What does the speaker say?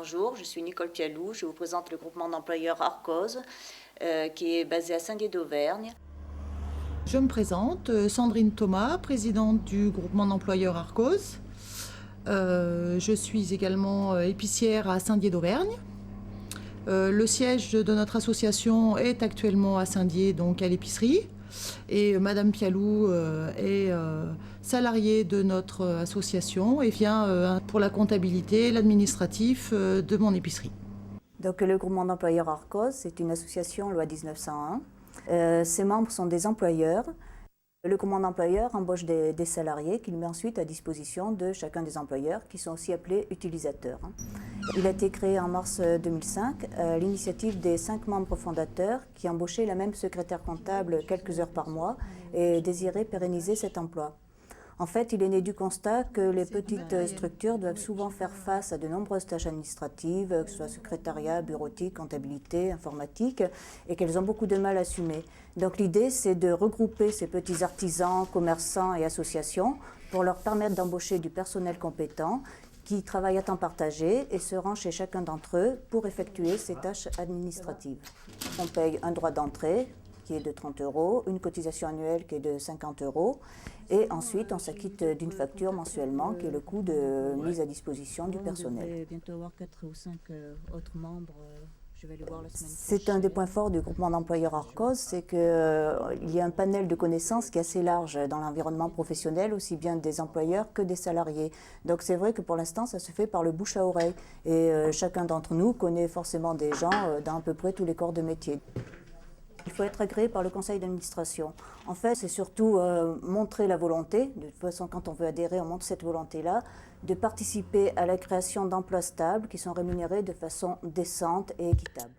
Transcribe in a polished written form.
Bonjour, je suis Nicole Pialou, je vous présente le groupement d'employeurs Arcos qui est basé à Saint-Dié d'Auvergne. Je me présente, Sandrine Thomas, présidente du groupement d'employeurs Arcos. Je suis également épicière à Saint-Dié d'Auvergne. Le siège de notre association est actuellement à Saint-Dié, donc à l'épicerie. Et Madame Pialou est salariée de notre association et vient pour la comptabilité et l'administratif de mon épicerie. Donc, le groupement d'employeurs Arcos, c'est une association loi 1901. Ses membres sont des employeurs. Le groupement d'employeurs embauche des salariés qu'il met ensuite à disposition de chacun des employeurs qui sont aussi appelés utilisateurs. Il a été créé en mars 2005 à l'initiative des 5 membres fondateurs qui embauchaient la même secrétaire comptable quelques heures par mois et désiraient pérenniser cet emploi. En fait, il est né du constat que les petites structures doivent souvent faire face à de nombreuses tâches administratives, que ce soit secrétariat, bureautique, comptabilité, informatique, et qu'elles ont beaucoup de mal à assumer. Donc l'idée, c'est de regrouper ces petits artisans, commerçants et associations pour leur permettre d'embaucher du personnel compétent qui travaille à temps partagé et se rend chez chacun d'entre eux pour effectuer ces tâches administratives. On paye un droit d'entrée qui est de 30 €, une cotisation annuelle qui est de 50 €, et ensuite on s'acquitte d'une facture mensuellement qui est le coût de mise à disposition du personnel. Je vais bientôt avoir 4 ou 5 autres membres. Je vais les voir la semaine prochaine. C'est un des points forts du groupement d'employeurs Arcos, c'est qu'il y a un panel de connaissances qui est assez large dans l'environnement professionnel, aussi bien des employeurs que des salariés. Donc c'est vrai que pour l'instant, ça se fait par le bouche à oreille. Et chacun d'entre nous connaît forcément des gens dans à peu près tous les corps de métier. Il faut être agréé par le conseil d'administration. En fait, c'est surtout montrer la volonté, de toute façon quand on veut adhérer, on montre cette volonté-là, de participer à la création d'emplois stables qui sont rémunérés de façon décente et équitable.